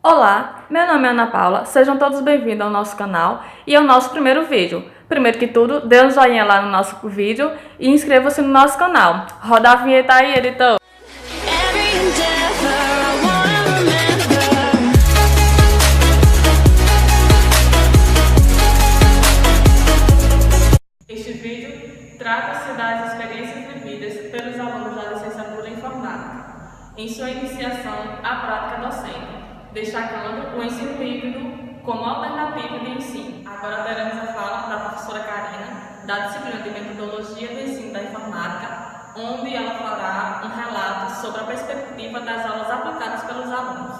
Olá, meu nome é Ana Paula, sejam todos bem-vindos ao nosso canal e ao nosso primeiro vídeo. Primeiro que tudo, dê um joinha lá no nosso vídeo e inscreva-se no nosso canal. Roda a vinheta aí, editor! Este vídeo trata-se das experiências vividas pelos alunos da licenciatura em Informática, em sua iniciação à prática docente, destacando o ensino híbrido como alternativa de ensino. Agora teremos a fala da professora Karina, da disciplina de Metodologia do Ensino da Informática, onde ela fará um relato sobre a perspectiva das aulas aplicadas pelos alunos.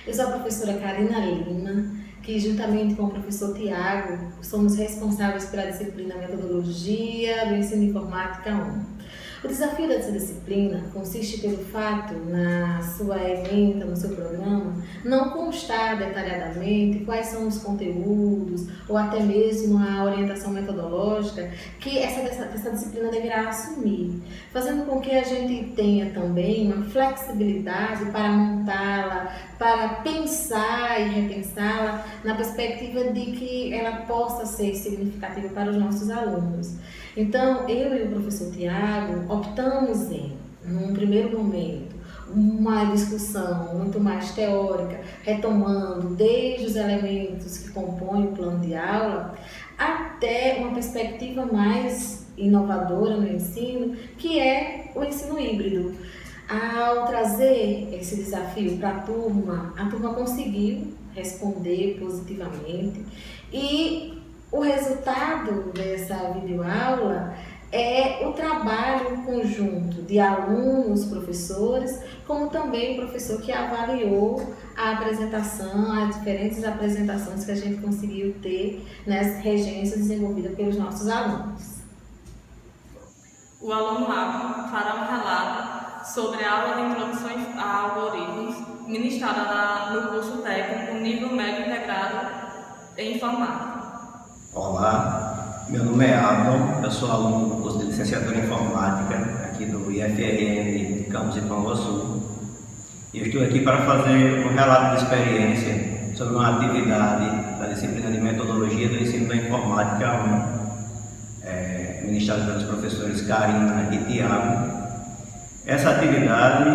Eu sou a professora Karina Lima, que juntamente com o professor Tiago, somos responsáveis pela disciplina Metodologia do Ensino Informática 1. O desafio dessa disciplina consiste pelo fato, na sua ementa, no seu programa, não constar detalhadamente quais são os conteúdos ou até mesmo a orientação metodológica que essa disciplina deverá assumir, fazendo com que a gente tenha também uma flexibilidade para montá-la, para pensar e repensá-la na perspectiva de que ela possa ser significativa para os nossos alunos. Então, eu e o professor Tiago optamos em, num primeiro momento, uma discussão muito mais teórica, retomando desde os elementos que compõem o plano de aula, até uma perspectiva mais inovadora no ensino, que é o ensino híbrido. Ao trazer esse desafio para a turma conseguiu responder positivamente e o resultado dessa videoaula é o trabalho conjunto de alunos, professores, como também o professor que avaliou a apresentação, as diferentes apresentações que a gente conseguiu ter nas regências desenvolvidas pelos nossos alunos. O aluno A fará um relato sobre a aula de introdução a algoritmos ministrada no curso técnico nível médio integrado em informática. Olá, meu nome é Abel, eu sou aluno do curso de licenciatura em Informática aqui do IFRN Campus Ipanguaçu e eu estou aqui para fazer um relato de experiência sobre uma atividade da disciplina de Metodologia do Ensino da Informática 1, ministrada pelos professores Karina e Tiago. Essa atividade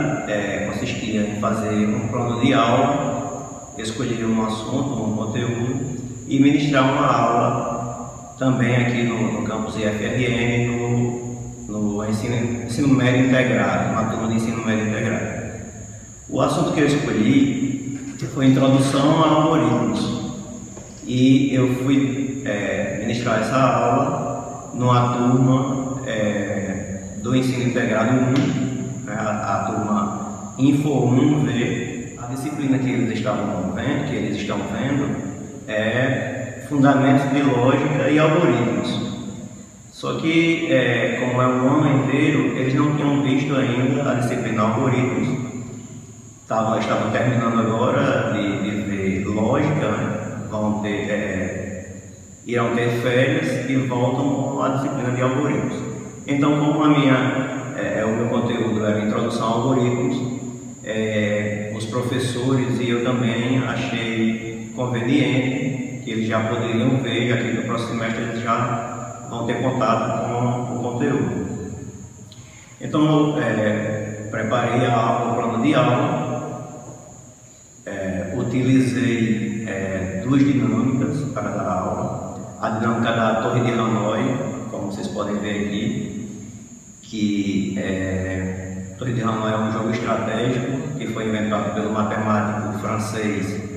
consistia em fazer um plano de aula, escolher um assunto, um conteúdo e ministrar uma aula também aqui no campus IFRN, no ensino médio integrado, uma turma de ensino médio integrado. O assunto que eu escolhi foi Introdução a Algoritmos e eu fui ministrar essa aula numa turma do ensino integrado 1, a turma Info 1V. A disciplina que eles estão vendo é fundamentos de lógica e algoritmos. Só que, como é um ano inteiro, eles não tinham visto ainda a disciplina algoritmos. Estavam terminando agora de ver lógica, né? Irão ter férias e voltam à disciplina de algoritmos. Então, como o meu conteúdo era Introdução a Algoritmos, os professores e eu também achei conveniente que eles já poderiam ver, já que no próximo semestre eles já vão ter contato com o conteúdo. Então, preparei o plano de aula, utilizei duas dinâmicas para dar aula. A dinâmica da Torre de Hanoi, como vocês podem ver aqui, que Torre de Hanoi é um jogo estratégico que foi inventado pelo matemático francês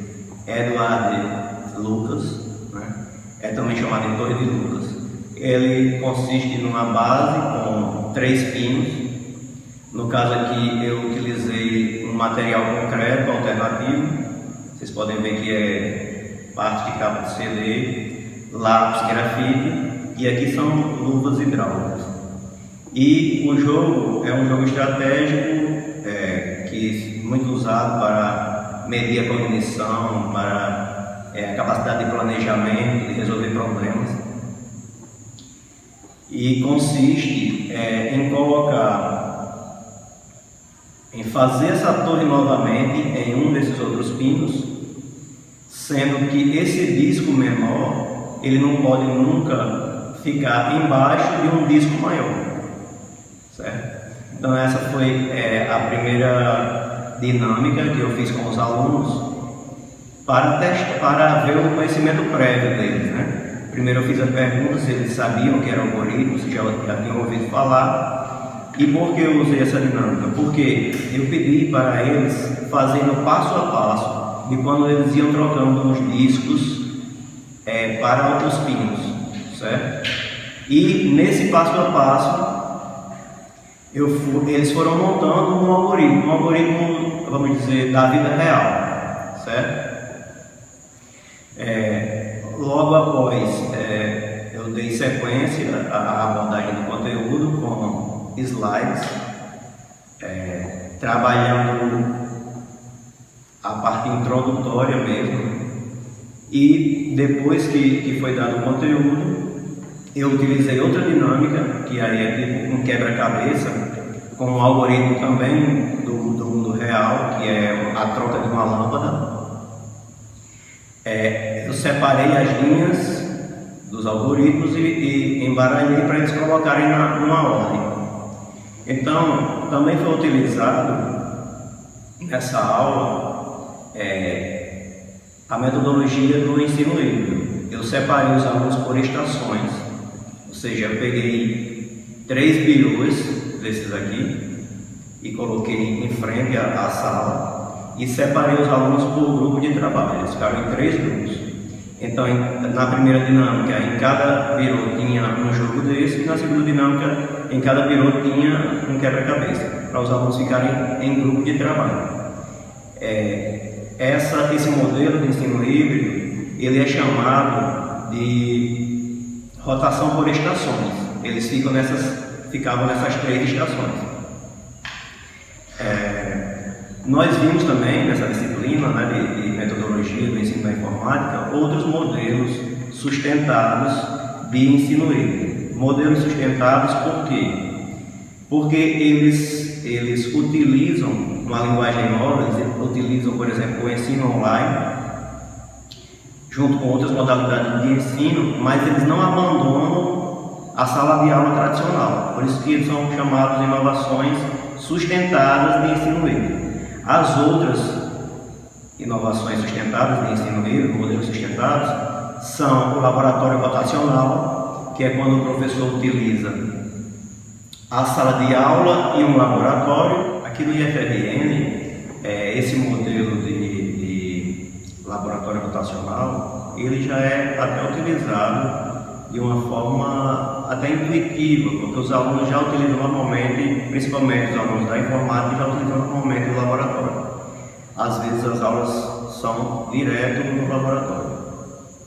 Edouard Lucas, né? É também chamado de Torre de Lucas. Ele consiste numa base com 3 pinos. No caso aqui eu utilizei um material concreto alternativo. Vocês podem ver que é parte de capa de CD, lápis, grafite, e aqui são luvas hidráulicas. E o jogo é um jogo estratégico que é muito usado para medir a cognição, para a capacidade de planejamento, de resolver problemas. E consiste em fazer essa torre novamente em um desses outros pinos sendo que esse disco menor, ele não pode nunca ficar embaixo de um disco maior, certo? Então essa foi a primeira dinâmica que eu fiz com os alunos para testar, para ver o conhecimento prévio deles, né? Primeiro eu fiz a pergunta se eles sabiam o que era algoritmo, se já tinham ouvido falar. E por que eu usei essa dinâmica? Porque eu pedi para eles fazendo passo a passo de quando eles iam trocando os discos para os pinos, certo? E nesse passo a passo eles foram montando um algoritmo, vamos dizer, da vida real, certo? Logo após, eu dei sequência à abordagem do conteúdo com slides, trabalhando a parte introdutória mesmo. E depois que foi dado o conteúdo, eu utilizei outra dinâmica, que aí é tipo um quebra-cabeça, com um algoritmo também do mundo real, que é a troca de uma lâmpada. Eu separei as linhas dos algoritmos e embaralhei para eles colocarem numa ordem. Então, também foi utilizado nessa aula a metodologia do ensino híbrido. Eu separei os alunos por estações, ou seja, eu peguei 3 birôs desses aqui e coloquei em frente à sala. E separei os alunos por grupo de trabalho, eles ficaram em 3 grupos. Então, na primeira dinâmica, em cada birô tinha um jogo desse, e na segunda dinâmica, em cada birô tinha um quebra-cabeça, para os alunos ficarem em grupo de trabalho. Esse modelo de ensino híbrido, ele é chamado de rotação por estações. Eles ficavam nessas 3 estações. Nós vimos também nessa disciplina, né, de metodologia do ensino da informática, outros modelos sustentados de ensino híbrido. Modelos sustentados por quê? Porque eles utilizam uma linguagem nova, eles utilizam, por exemplo, o ensino online, junto com outras modalidades de ensino, mas eles não abandonam a sala de aula tradicional. Por isso que eles são chamados de inovações sustentadas de ensino híbrido. As outras inovações sustentadas de ensino híbrido, modelos sustentados, são o laboratório rotacional, que é quando o professor utiliza a sala de aula e um laboratório. Aqui no IFRN, esse modelo de laboratório rotacional, ele já é até utilizado de uma forma até intuitiva, porque os alunos já utilizam normalmente, principalmente os alunos da informática, já utilizam normalmente o laboratório. Às vezes as aulas são direto no laboratório.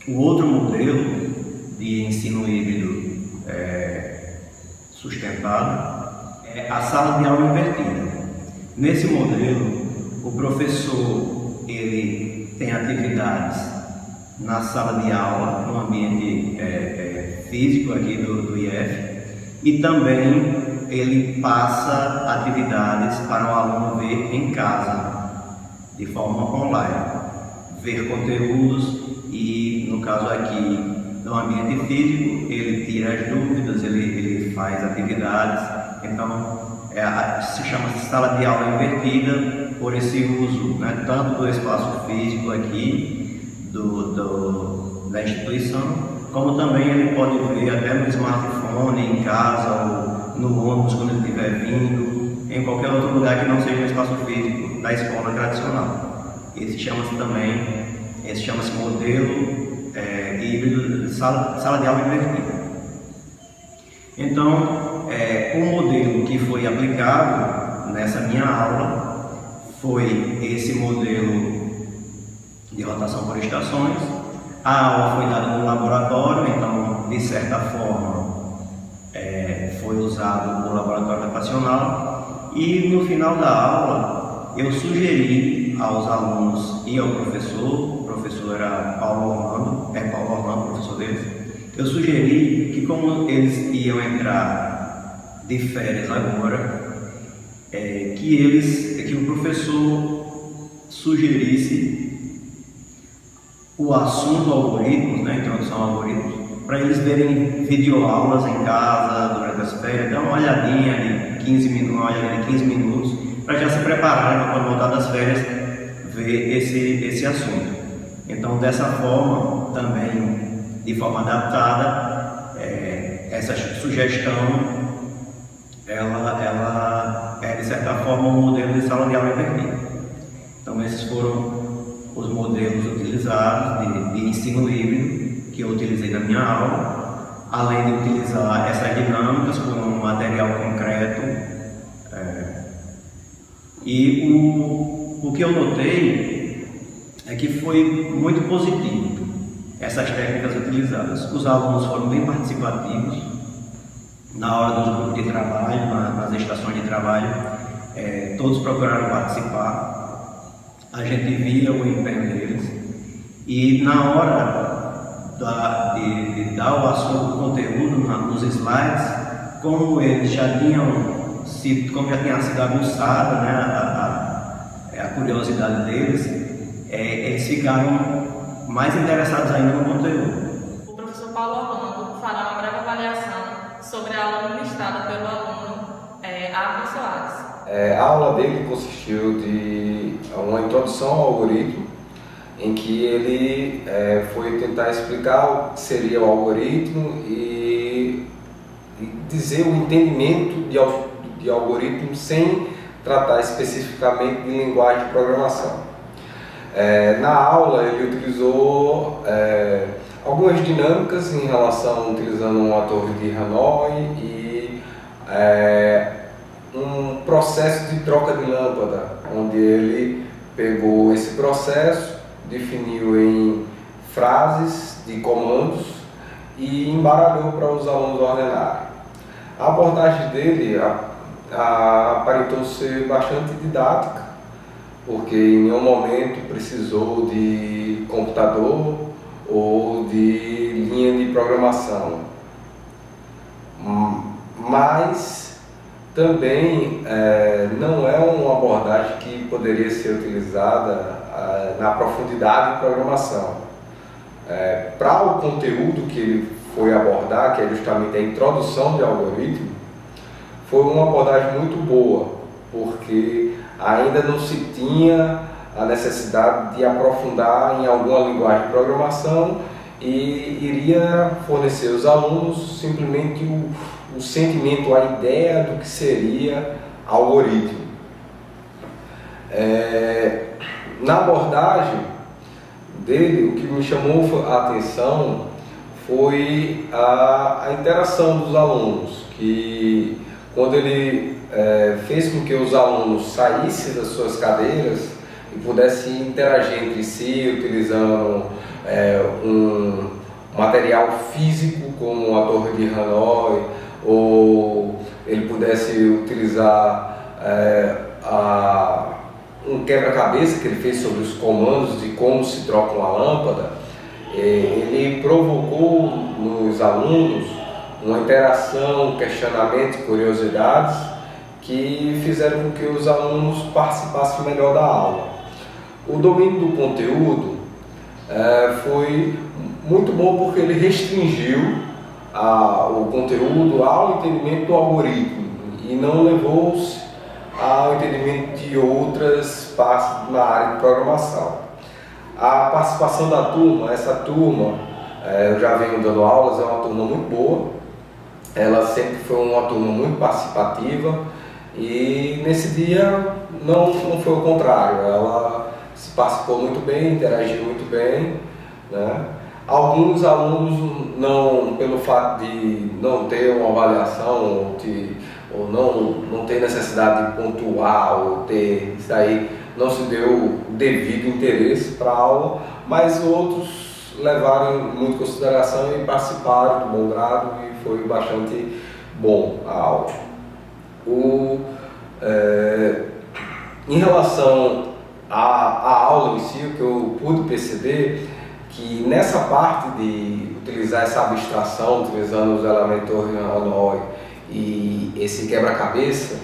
O outro modelo de ensino híbrido sustentado é a sala de aula invertida. Nesse modelo, o professor ele tem atividades na sala de aula, no ambiente físico aqui do IF, e também ele passa atividades para o aluno ver em casa, de forma online, ver conteúdos e, no caso aqui, no ambiente físico, ele tira as dúvidas, ele faz atividades. Então, se chama sala de aula invertida por esse uso, né, tanto do espaço físico aqui, da instituição, como também ele pode ver até no smartphone, em casa, ou no ônibus quando ele estiver vindo, em qualquer outro lugar que não seja o espaço físico da escola tradicional. Esse chama-se modelo híbrido de sala de aula invertida. Então, o modelo que foi aplicado nessa minha aula foi esse modelo de rotação por estações. A aula foi dada no laboratório, então, de certa forma, foi usado o laboratório rotacional. E no final da aula, eu sugeri aos alunos e ao professor, o professor era Paulo Orlando, professor deles, eu sugeri que, como eles iam entrar de férias agora, que o professor sugerisse o assunto algoritmos, né, introdução a algoritmos, para eles verem videoaulas em casa durante as férias, dar uma olhadinha de 15 minutos, uma olhadinha de 15 minutos, para já se prepararem para quando voltar das férias ver esse assunto. Então, dessa forma, também de forma adaptada, essa sugestão ela é de certa forma um modelo de sala de aula invertida. Então, esses foram os modelos utilizados de ensino híbrido que eu utilizei na minha aula, além de utilizar essas dinâmicas com um material concreto. E o que eu notei é que foi muito positivo essas técnicas utilizadas. Os alunos foram bem participativos na hora dos grupos de trabalho, nas estações de trabalho, todos procuraram participar. A gente via o empenho deles e na hora de dar o assunto, o conteúdo nos slides, como eles já tinham sido aguçada, né, a curiosidade deles, eles ficaram mais interessados ainda no conteúdo. O professor Paulo Orlando fará uma breve avaliação sobre a aula ministrada pelo aluno Abner Soares. A aula dele consistiu de uma introdução ao algoritmo, em que ele foi tentar explicar o que seria o algoritmo e dizer o entendimento de algoritmo sem tratar especificamente de linguagem de programação. Na aula ele utilizou algumas dinâmicas em relação, utilizando uma torre de Hanoi e um processo de troca de lâmpada, onde ele pegou esse processo, definiu em frases de comandos e embaralhou para os alunos ordenarem. A abordagem dele aparentou ser bastante didática, porque em nenhum momento precisou de computador ou de linha de programação. Mas também não é uma abordagem que poderia ser utilizada na profundidade de programação. Para o conteúdo que ele foi abordar, que é justamente a introdução de algoritmo, foi uma abordagem muito boa, porque ainda não se tinha a necessidade de aprofundar em alguma linguagem de programação e iria fornecer aos alunos simplesmente o sentimento, a ideia do que seria algoritmo. Na abordagem dele, o que me chamou a atenção foi a interação dos alunos, que quando ele fez com que os alunos saíssem das suas cadeiras e pudessem interagir entre si, utilizando um material físico como a Torre de Hanoi, ou ele pudesse utilizar um quebra-cabeça que ele fez sobre os comandos de como se troca uma lâmpada. Ele provocou nos alunos uma interação, questionamento, curiosidades que fizeram com que os alunos participassem melhor da aula. O domínio do conteúdo foi muito bom porque ele restringiu o conteúdo ao entendimento do algoritmo e não levou-se ao entendimento de outras partes na área de programação. A participação da turma, essa turma, eu já venho dando aulas, é uma turma muito boa, ela sempre foi uma turma muito participativa e nesse dia não foi o contrário, ela se participou muito bem, interagiu muito bem, né? Alguns alunos, pelo fato de não ter uma avaliação ou não ter necessidade de pontuar ou ter isso aí, não se deu o devido interesse para a aula, mas outros levaram muito em consideração e participaram do bom grado e foi bastante bom a aula. Em relação à aula em si, o que eu pude perceber que nessa parte de utilizar essa abstração, utilizando os elementos Hanoi e esse quebra-cabeça,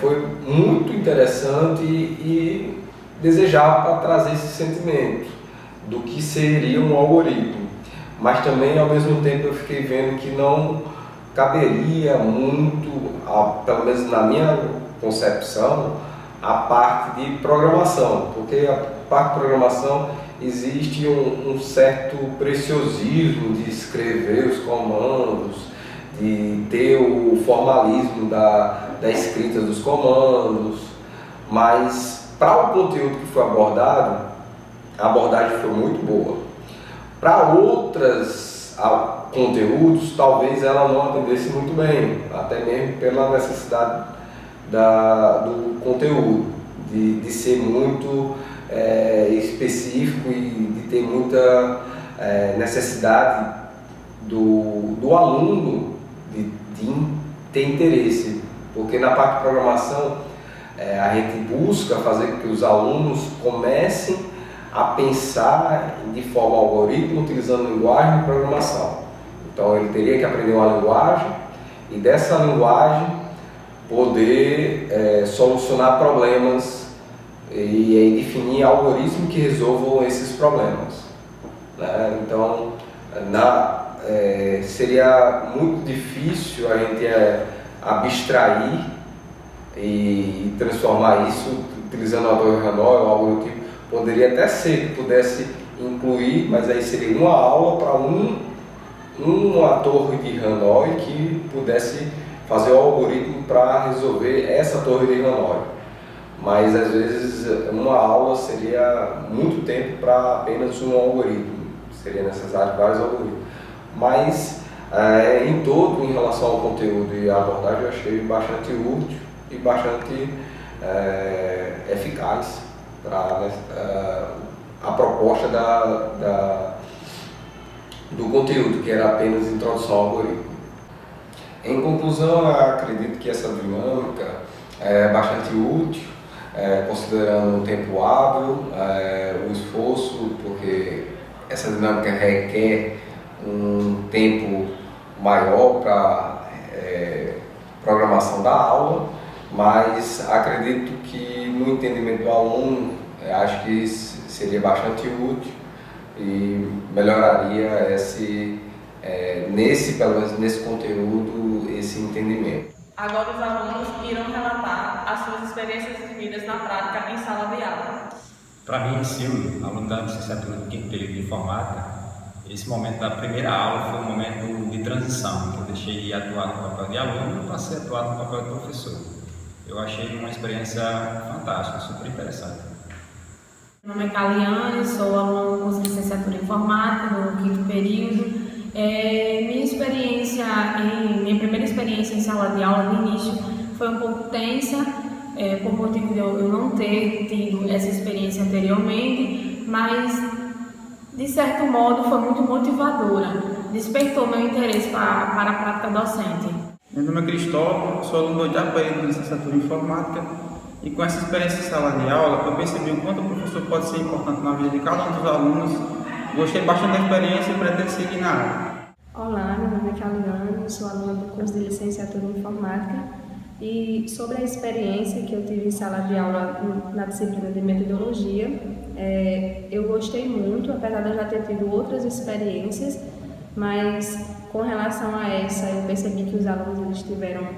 foi muito interessante e desejava para trazer esse sentimento do que seria um algoritmo. Mas também, ao mesmo tempo, eu fiquei vendo que não caberia muito, pelo menos na minha concepção, a parte de programação, porque a parte de programação existe um certo preciosismo de escrever os comandos, de ter o formalismo da escrita dos comandos, mas para o conteúdo que foi abordado, a abordagem foi muito boa. Para outros conteúdos, talvez ela não atendesse muito bem, até mesmo pela necessidade do conteúdo, de ser muito específico e de ter muita necessidade do aluno de ter interesse, porque na parte de programação a gente busca fazer com que os alunos comecem a pensar de forma algoritmo utilizando linguagem de programação. Então ele teria que aprender uma linguagem e dessa linguagem poder solucionar problemas e definir algoritmos que resolvam esses problemas, né? Então seria muito difícil a gente abstrair e transformar isso utilizando a torre Hanoi ou algo do tipo. Poderia até ser que pudesse incluir, mas aí seria uma aula para uma torre de Hanoi que pudesse fazer o algoritmo para resolver essa torre de Hanoi. Mas às vezes uma aula seria muito tempo para apenas um algoritmo, seria necessário vários algoritmos. Mas em todo, em relação ao conteúdo e à abordagem, eu achei bastante útil e bastante eficaz para a proposta do conteúdo, que era apenas introdução ao algoritmo. Em conclusão, eu acredito que essa dinâmica é bastante útil, considerando o tempo hábil, o esforço, porque essa dinâmica requer um tempo maior para programação da aula, mas acredito que no entendimento do aluno, acho que seria bastante útil e melhoraria pelo menos nesse conteúdo, esse entendimento. Agora os alunos irão relatar as suas experiências vividas na prática em sala de aula. Para mim, sim, aluno da licenciatura do quinto período de informática, esse momento da primeira aula foi um momento de transição, que eu deixei de atuar no papel de aluno e passei a atuar no papel de professor. Eu achei uma experiência fantástica, super interessante. Meu nome é Caliane, sou aluna do curso de licenciatura em informática do quinto período. Minha primeira experiência em sala de aula de início foi um pouco tensa, por motivo de eu não ter tido essa experiência anteriormente, mas de certo modo foi muito motivadora, despertou meu interesse para a prática docente. Meu nome é Cristóvão, sou aluno do 8º período de licenciatura em informática e com essa experiência em sala de aula eu percebi o quanto o professor pode ser importante na vida de cada um dos alunos. Gostei bastante da experiência e pretendo seguir na área. Olá, meu nome é Caliane, sou aluna do curso de licenciatura em informática e sobre a experiência que eu tive em sala de aula na disciplina de metodologia, eu gostei muito, apesar de eu já ter tido outras experiências, mas com relação a essa eu percebi que os alunos eles tiveram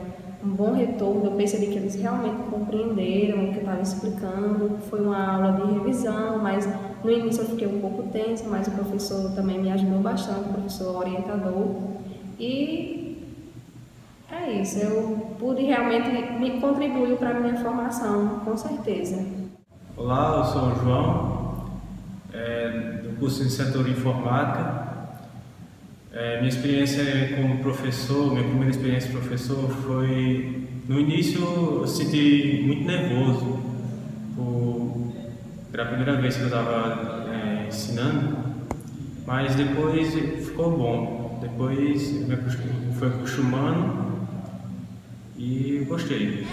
um bom retorno, eu percebi que eles realmente compreenderam o que eu estava explicando. Foi uma aula de revisão, mas no início eu fiquei um pouco tensa, mas o professor também me ajudou bastante, o professor orientador. E é isso, eu pude realmente me contribuir para a minha formação, com certeza. Olá, eu sou o João, do curso de licenciatura em informática. Minha experiência como professor, minha primeira experiência como professor foi, no início eu senti muito nervoso, era a primeira vez que eu estava ensinando, mas depois ficou bom, depois me fui acostumando e gostei.